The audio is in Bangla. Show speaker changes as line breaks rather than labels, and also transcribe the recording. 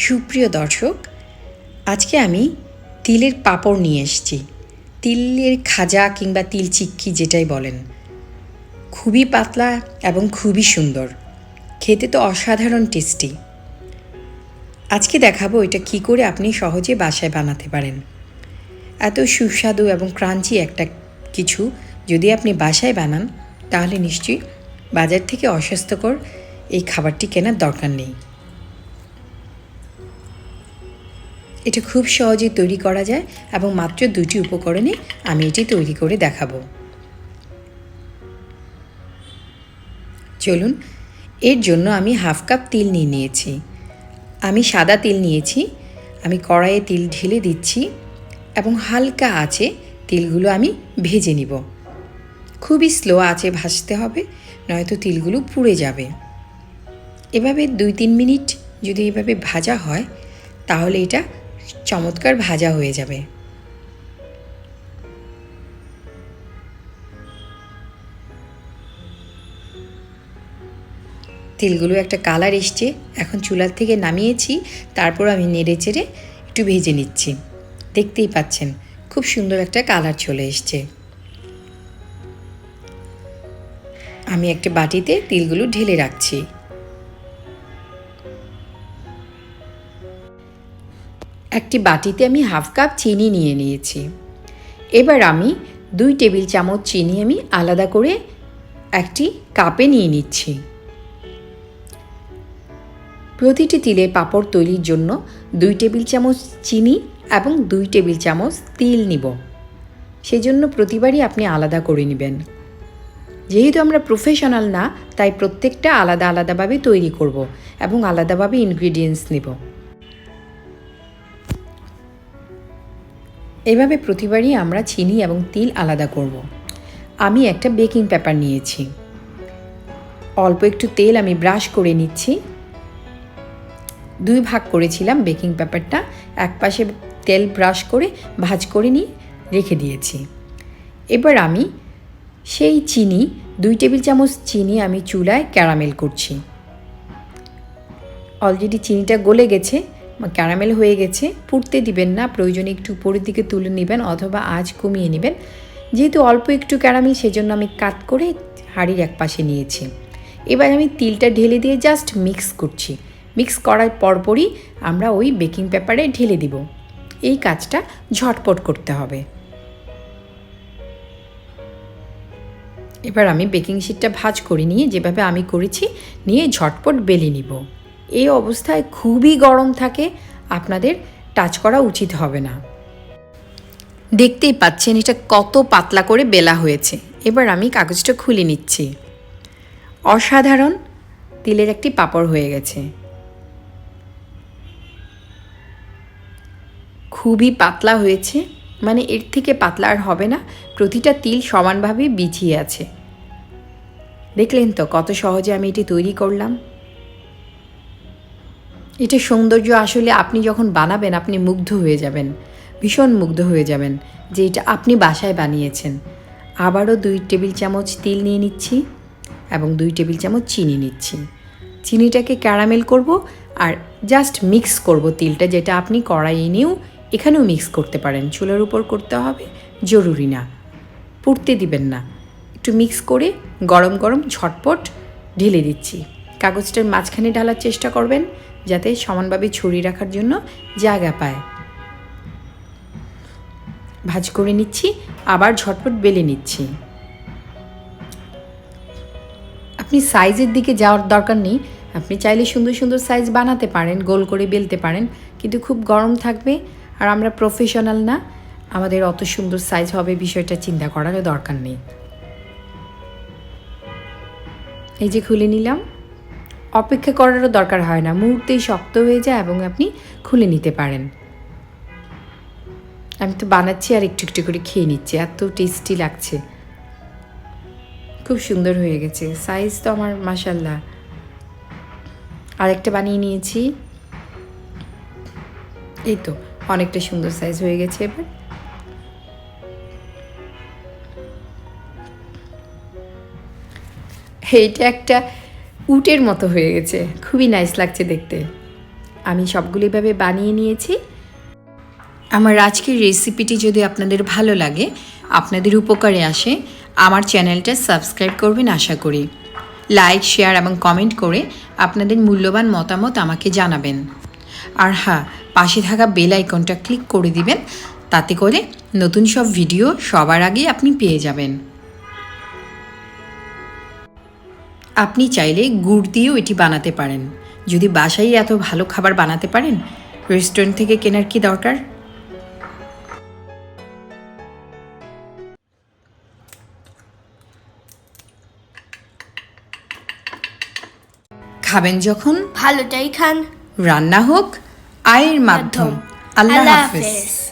সুপ্রিয় দর্শক, আজকে আমি তিলের পাঁপড় নিয়ে এসেছি। তিলের খাজা কিংবা তিল চিক্কি যেটাই বলেন, খুবই পাতলা এবং খুবই সুন্দর, খেতে তো অসাধারণ টেস্টি। আজকে দেখাবো এটা কী করে আপনি সহজে বাসায় বানাতে পারেন। এত সুস্বাদু এবং ক্রাঞ্চি একটা কিছু যদি আপনি বাসায় বানান, তাহলে নিশ্চয়ই বাজার থেকে অস্বাস্থ্যকর এই খাবারটি কেনার দরকার নেই। এটা খুব সহজে তৈরি করা যায় এবং মাত্র 2টি উপকরণে আমি এটি তৈরি করে দেখাবো। চলুন, এর জন্য আমি হাফ কাপ তিল নিয়েছি। আমি সাদা তিল নিয়েছি। আমি কড়াইয়ে তিল ঢেলে দিচ্ছি এবং হালকা আঁচে তিলগুলো আমি ভেজে নিব। খুবই স্লো আঁচে ভাজতে হবে, নয়তো তিলগুলো পুড়ে যাবে। এভাবে 2-3 মিনিট যদি এভাবে ভাজা হয়, তাহলে এটা চমৎকার ভাজা হয়ে যাবে। তিলগুলো একটা কালার এসছে, এখন চুলার থেকে নামিয়েছি। তারপর আমি নেড়ে চেড়ে একটু ভেজে নিচ্ছি। দেখতেই পাচ্ছেন খুব সুন্দর একটা কালার চলে এসছে। আমি একটা বাটিতে তিলগুলো ঢেলে রাখছি। একটি বাটিতে আমি হাফ কাপ চিনি নিয়ে নিয়েছি। এবার আমি 2 টেবিল চামচ চিনি আমি আলাদা করে একটি কাপে নিয়ে নিচ্ছি। প্রতিটি তিলের পাঁপড় তৈরির জন্য 2 টেবিল চামচ চিনি এবং 2 টেবিল চামচ তিল নিব। সেজন্য প্রতিবারই আপনি আলাদা করে নেবেন। যেহেতু আমরা প্রফেশনাল না, তাই প্রত্যেকটা আলাদা আলাদাভাবে তৈরি করব এবং আলাদাভাবে ইনগ্রিডিয়েন্টস নেব। এভাবে প্রতিবারই আমরা চিনি এবং তিল আলাদা করব। আমি একটা বেকিং পেপার নিয়েছি। অল্প একটু তেল আমি ব্রাশ করে নিচ্ছি। 2 ভাগ করেছিলাম বেকিং পেপারটা। এক পাশে তেল ব্রাশ করে ভাঁজ করে নিয়ে রেখে দিয়েছি। এবার আমি সেই চিনি 2 টেবিল চামচ চিনি আমি চুলায় ক্যারামেল করছি। অলরেডি চিনিটা গলে গেছে, ক্যারামেল হয়ে গেছে। পুড়তে দিবেন না, প্রয়োজনে একটু উপরের দিকে তুলে নেবেন অথবা আঁচ কমিয়ে নেবেন। যেহেতু অল্প একটু ক্যারামেল, সেজন্য আমি কাট করে হাঁড়ির এক পাশে নিয়েছি। এবার আমি তিলটা ঢেলে দিয়ে জাস্ট মিক্স করছি। মিক্স করার পরপরই আমরা ওই বেকিং পেপারে ঢেলে দিব। এই কাজটা ঝটপট করতে হবে। এবার আমি বেকিং শিটটা ভাঁজ করে নিয়ে, যেভাবে আমি করেছি, নিয়ে ঝটপট বেলে নিব। এই অবস্থায় খুবই গরম থাকে, আপনাদের টাচ করা উচিত হবে না। দেখতেই পাচ্ছেন এটা কত পাতলা করে বেলা হয়েছে। এবার আমি কাগজটা খুলে নিচ্ছি। অসাধারণ তিলের একটি পাঁপড় হয়ে গেছে। খুবই পাতলা হয়েছে, মানে এর থেকে পাতলা আর হবে না। প্রতিটা তিল সমানভাবে বিছিয়ে আছে। দেখলেন তো কত সহজে আমি এটি তৈরি করলাম। এটা সৌন্দর্য আসলে আপনি যখন বানাবেন আপনি মুগ্ধ হয়ে যাবেন, ভীষণ মুগ্ধ হয়ে যাবেন যে এটা আপনি বাসায় বানিয়েছেন। আবারও 2 টেবিল চামচ তিল নিয়ে নিচ্ছি এবং 2 টেবিল চামচ চিনি নিচ্ছি। চিনিটাকে ক্যারামেল করব আর জাস্ট মিক্স করব তিলটা, যেটা আপনি কড়াইয়ে নিয়েও এখানেও মিক্স করতে পারেন। চুলার উপর করতে হবে জরুরি না, পুড়তে দিবেন না। একটু মিক্স করে গরম গরম ঝটপট ঢেলে দিচ্ছি। কাগজটার মাঝখানে ঢালার চেষ্টা করবেন যাতে সমানভাবে ছড়িয়ে রাখার জন্য জায়গা পায়। ভাঁজ করে নিচ্ছি, আবার ঝটপট বেলে নিচ্ছি। আপনি সাইজের দিকে যাওয়ার দরকার নেই। আপনি চাইলে সুন্দর সুন্দর সাইজ বানাতে পারেন, গোল করে বেলতে পারেন, কিন্তু খুব গরম থাকবে। আর আমরা প্রফেশনাল না, আমাদের অত সুন্দর সাইজ হবে বিষয়টা চিন্তা করার দরকার নেই। এই যে খুলে নিলাম। অপেক্ষা করারও দরকার হয় না, মুহূর্তেই শক্ত হয়ে যায় এবং আপনি খুলে নিতে পারেন। আমি তো বানাচ্ছি আর একটু একটু করে খেয়ে নিচ্ছি, এত টেস্টি লাগছে। খুব সুন্দর হয়ে গেছে, সাইজ তো আমার মাশাআল্লাহ। আরেকটা বানিয়ে নিয়েছি। এই তো অনেকটা সুন্দর সাইজ হয়ে গেছে। এবার এইটা একটা উটের মতো হয়ে গেছে, খুবই নাইস লাগছে দেখতে। আমি সবগুলো এভাবে বানিয়ে নিয়েছি। আমার আজকের রেসিপিটি যদি আপনাদের ভালো লাগে, আপনাদের উপকারে আসে, আমার চ্যানেলটা সাবস্ক্রাইব করবেন আশা করি। লাইক, শেয়ার এবং কমেন্ট করে আপনাদের মূল্যবান মতামত আমাকে জানাবেন। আর হ্যাঁ, পাশে থাকা বেল আইকনটা ক্লিক করে দিবেন, তাতে করে নতুন সব ভিডিও সবার আগে আপনি পেয়ে যাবেন। আপনি চাইলে গুড় দিয়েও এটি বানাতে পারেন। যদি বাসায় এত ভালো খাবার বানাতে পারেন, রেস্টুরেন্ট থেকে কেনার কি দরকার? খাবেন যখন
ভালোটাই খান,
রান্না হোক আয়ের মাধ্যম। আল্লাহ হাফেজ।